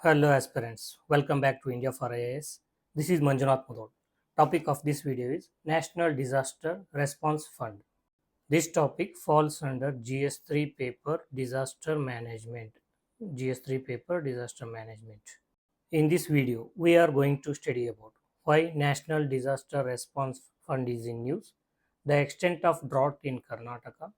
Hello aspirants, welcome back to India for IAS. This is Manjunath Mudod. Topic of this video is National Disaster Response Fund. This topic falls under GS-3 paper Disaster Management. GS-3 paper Disaster Management. In this video, we are going to study about why National Disaster Response Fund is in use, the extent of drought in Karnataka,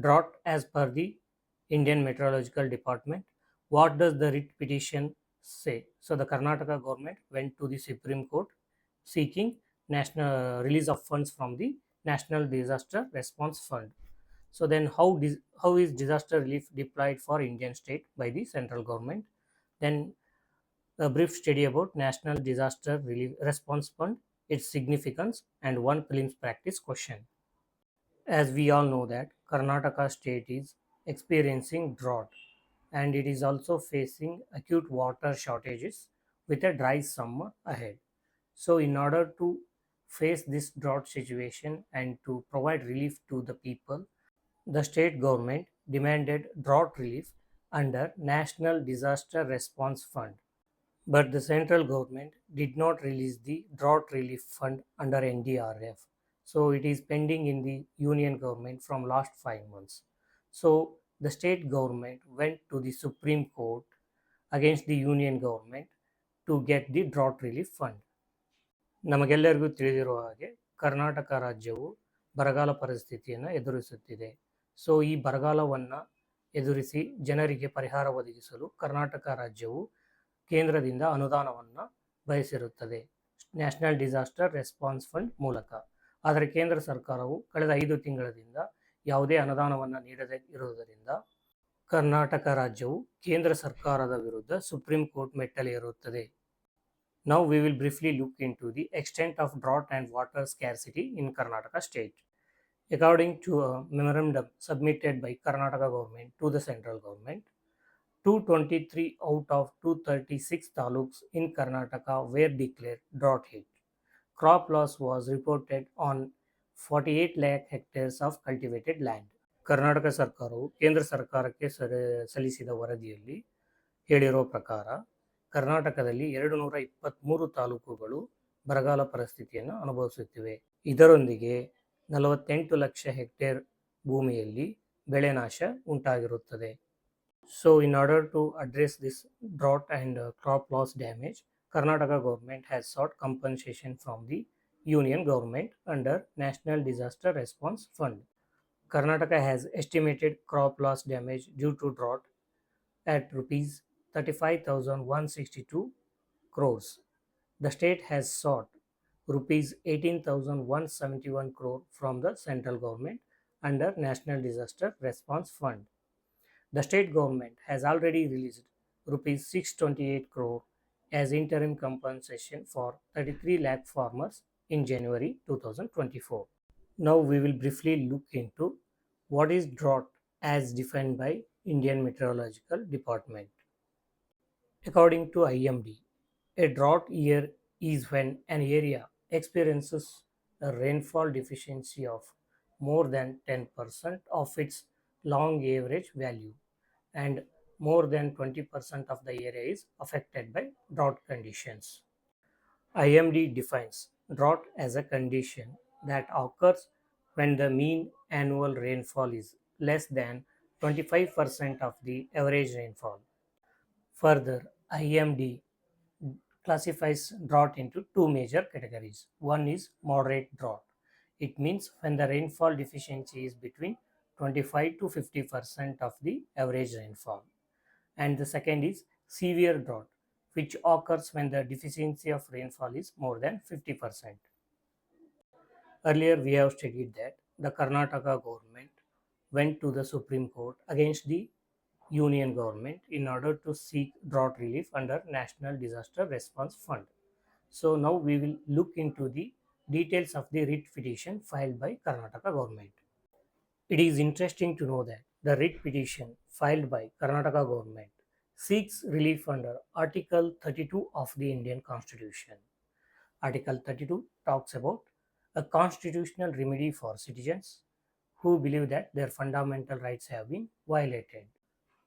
drought as per the Indian Meteorological Department. What does the writ petition say? So the Karnataka government went to the Supreme Court seeking national release of funds from the National Disaster Response Fund. So then how is disaster relief deployed for Indian state by the central government? Then a brief study about National Disaster Relief Response Fund, its significance, and one prelims practice question. As we all know that Karnataka state is experiencing drought and it is also facing acute water shortages with a dry summer ahead. So in order to face this drought situation and to provide relief to the people, the state government demanded drought relief under National Disaster Response Fund. But the central government did not release the drought relief fund under NDRF. So it is pending in the union government from last 5 months. So the state government went to the Supreme Court against the union government to get the drought relief fund. ನಮಗೆಲ್ಲರಿಗೂ ತಿಳಿದಿರುವ ಹಾಗೆ ಕರ್ನಾಟಕ ರಾಜ್ಯವು ಬರಗಾಲ ಪರಿಸ್ಥಿತಿಯನ್ನು ಎದುರಿಸುತ್ತಿದೆ. So ಈ ಬರಗಾಲವನ್ನು ಎದುರಿಸಿ ಜನರಿಗೆ ಪರಿಹಾರ ಒದಗಿಸಲು ಕರ್ನಾಟಕ ರಾಜ್ಯವು ಕೇಂದ್ರದಿಂದ ಅನುದಾನವನ್ನು ಬಯಸಿರುತ್ತದೆ ನ್ಯಾಷನಲ್ ಡಿಸಾಸ್ಟರ್ ರೆಸ್ಪಾನ್ಸ್ ಫಂಡ್ ಮೂಲಕ. ಆದರೆ ಕೇಂದ್ರ ಸರ್ಕಾರವು ಕಳೆದ 5 ತಿಂಗಳಿಂದ ಯಾವುದೇ ಅನುದಾನವನ್ನು ನೀಡದೇ ಇರುವುದರಿಂದ ಕರ್ನಾಟಕ ರಾಜ್ಯವು ಕೇಂದ್ರ ಸರ್ಕಾರದ ವಿರುದ್ಧ ಸುಪ್ರೀಂ ಕೋರ್ಟ್ ಮೆಟ್ಟಲೇರುತ್ತದೆ. Now we will briefly look into the extent of drought and water scarcity in Karnataka state. According to a memorandum submitted by Karnataka government to the central government, 223 out of 236 taluks in Karnataka were declared drought hit. Crop loss was reported on 48 lakh hectares of cultivated land. Karnataka ಸರ್ಕಾರವು ಕೇಂದ್ರ ಸರ್ಕಾರಕ್ಕೆ ಸಲ್ಲಿಸಿದ ವರದಿಯಲ್ಲಿ ಹೇಳಿರೋ ಪ್ರಕಾರ ಕರ್ನಾಟಕದಲ್ಲಿ 223 ತಾಲೂಕುಗಳು ಬರಗಾಲ ಪರಿಸ್ಥಿತಿಯನ್ನು ಅನುಭವಿಸುತ್ತಿವೆ. ಇದರೊಂದಿಗೆ 48 ಲಕ್ಷ ಹೆಕ್ಟೇರ್ ಭೂಮಿಯಲ್ಲಿ ಬೆಳೆ ನಾಶ ಉಂಟಾಗಿರುತ್ತದೆ. So in order to address this drought and crop loss damage, Karnataka government has sought compensation from the union government under National Disaster Response Fund. Karnataka has estimated crop loss damage due to drought at rupees 35,162 crores. The state has sought rupees 18,171 crore from the central government under National Disaster Response Fund. The state government has already released rupees 628 crore as interim compensation for 33 lakh farmers in January 2024. Now we will briefly look into what is drought as defined by Indian Meteorological Department. According to IMD, a drought year is when an area experiences a rainfall deficiency of more than 10% of its long average value and more than 20% of the area is affected by drought conditions. IMD defines drought as a condition that occurs when the mean annual rainfall is less than 25% of the average rainfall. Further, IMD classifies drought into two major categories. One is moderate drought. It means when the rainfall deficiency is between 25 to 50% of the average rainfall. And the second is severe drought, which occurs when the deficiency of rainfall is more than 50%. Earlier, we have studied that the Karnataka government went to the Supreme Court against the union government in order to seek drought relief under National Disaster Response Fund. So now we will look into the details of the writ petition filed by Karnataka government. It is interesting to know that the writ petition filed by Karnataka government seeks relief under Article 32 of the Indian Constitution. Article 32 talks about a constitutional remedy for citizens who believe that their fundamental rights have been violated.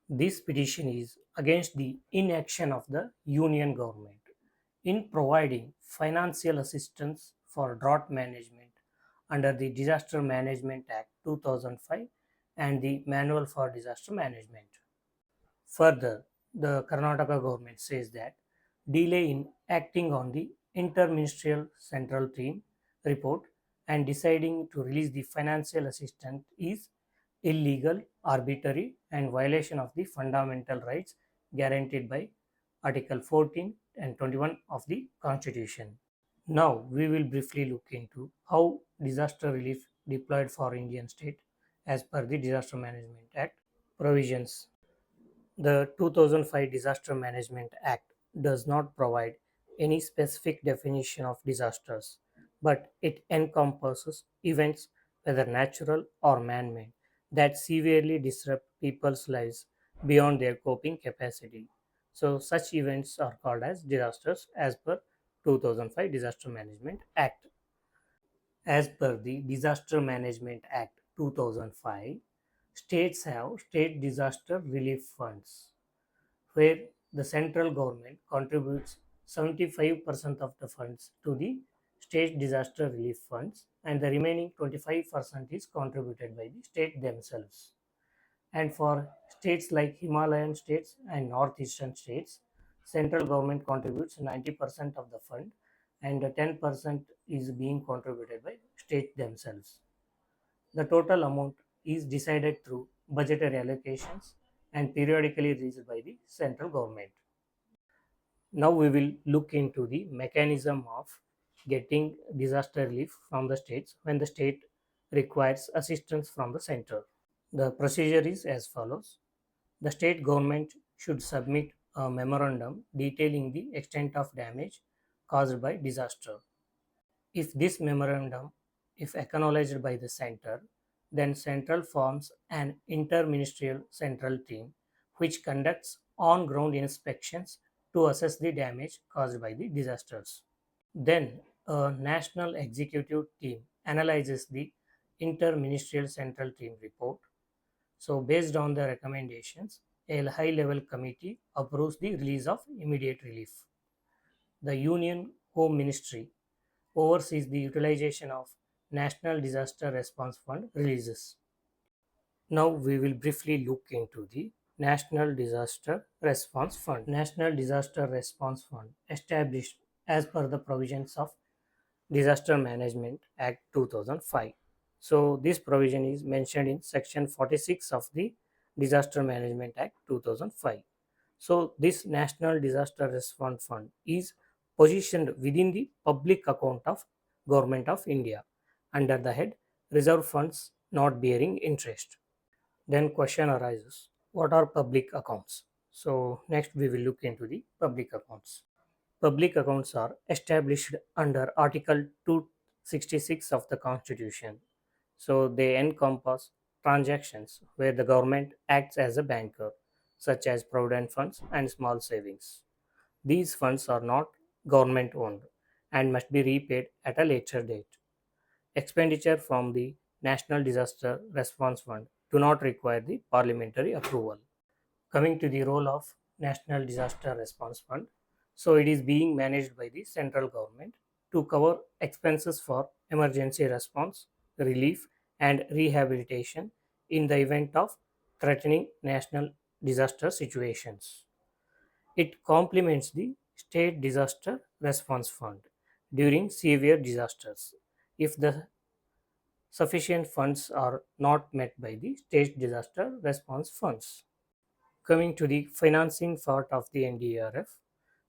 This petition is against the inaction of the Union government in providing financial assistance for drought management under the Disaster Management Act 2005 and the Manual for Disaster Management. Further, the Karnataka government says that delay in acting on the interministerial central team report and deciding to release the financial assistance is illegal, arbitrary, and violation of the fundamental rights guaranteed by Article 14 and 21 of the Constitution. Now, we will briefly look into how disaster relief deployed for Indian state as per the Disaster Management Act provisions. The 2005 Disaster Management Act does not provide any specific definition of disasters, but it encompasses events, whether natural or man made, that severely disrupt people's lives beyond their coping capacity. So, such events are called as disasters as per 2005 Disaster Management Act. As per the Disaster Management Act 2005, states have state disaster relief funds where the central government contributes 75% of the funds to the state disaster relief funds and the remaining 25% is contributed by the state themselves. And for states like Himalayan states and northeastern states, central government contributes 90% of the fund and 10% is being contributed by state themselves. The total amount is decided through budgetary allocations and periodically released by the central government. Now we will look into the mechanism of getting disaster relief from the states when the state requires assistance from the center. The procedure is as follows. The state government should submit a memorandum detailing the extent of damage caused by disaster. If this memorandum if acknowledged by the center, then central forms an interministerial central team which conducts on-ground inspections to assess the damage caused by the disasters. Then a national executive team analyzes the interministerial central team report. So based on the recommendations, a high-level committee approves the release of immediate relief. The Union Home Ministry oversees the utilization of National Disaster Response Fund releases. Now we will briefly look into the National Disaster Response Fund. National Disaster Response Fund established as per the provisions of Disaster Management Act 2005. So this provision is mentioned in section 46 of the Disaster Management Act 2005. So this National Disaster Response Fund is positioned within the public account of Government of India under the head Reserve Funds not bearing interest. Then question arises, what are public accounts? So next we will look into the public accounts. Public accounts are established under Article 266 of the Constitution. So they encompass transactions where the government acts as a banker, such as provident funds and small savings. These funds are not government owned and must be repaid at a later date. Expenditure from the National Disaster Response Fund do not require the parliamentary approval. Coming to the role of National Disaster Response Fund, so it is being managed by the central government to cover expenses for emergency response, relief, and rehabilitation in the event of threatening national disaster situations. It complements the State Disaster Response Fund during severe disasters if the sufficient funds are not met by the State Disaster Response Funds. Coming to the financing part of the NDRF.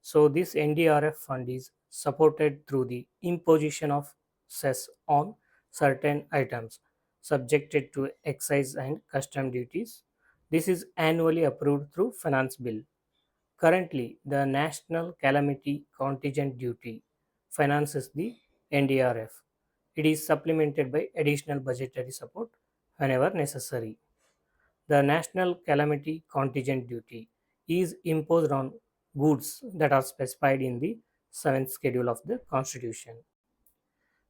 So this NDRF fund is supported through the imposition of cess on certain items subjected to excise and custom duties. This is annually approved through finance bill. Currently, the National Calamity Contingent Duty finances the NDRF. It is supplemented by additional budgetary support whenever necessary. The National Calamity Contingent Duty is imposed on goods that are specified in the 7th schedule of the Constitution.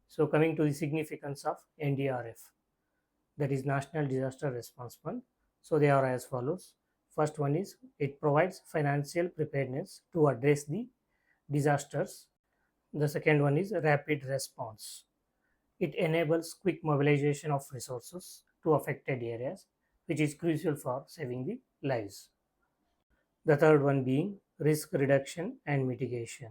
So, coming to the significance of NDRF, that is National Disaster Response Fund. So, they are as follows. First one is it provides financial preparedness to address the disasters. The second one is rapid response. It enables quick mobilization of resources to affected areas, which is crucial for saving the lives. The third one being risk reduction and mitigation.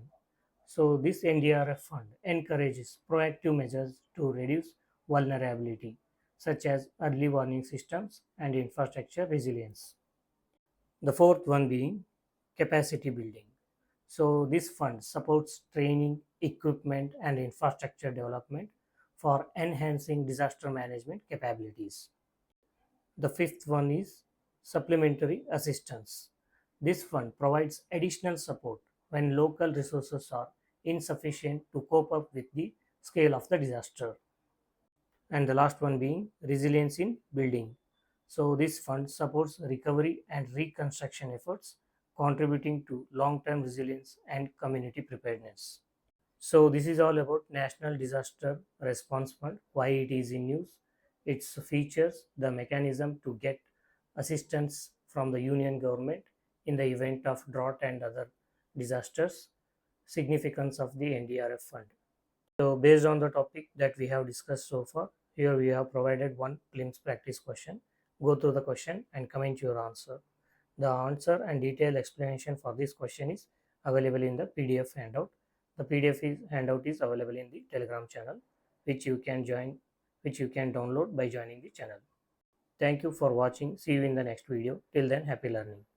So this NDRF fund encourages proactive measures to reduce vulnerability, such as early warning systems and infrastructure resilience. The fourth one being capacity building. So this fund supports training, equipment, and infrastructure development for enhancing disaster management capabilities. The fifth one is supplementary assistance. This fund provides additional support when local resources are insufficient to cope up with the scale of the disaster. And the last one being resilience in building. So this fund supports recovery and reconstruction efforts, contributing to long-term resilience and community preparedness. So this is all about National Disaster Response Fund, why it is in use, its features, the mechanism to get assistance from the union government in the event of drought and other disasters, significance of the NDRF fund. So based on the topic that we have discussed so far, here we have provided one prelims practice question. Go through the question and comment your answer. The answer and detailed explanation for this question is available in the PDF handout. The handout is available in the Telegram channel, which you can download by joining the channel. Thank you for watching. See you in the next video. Till then, happy learning.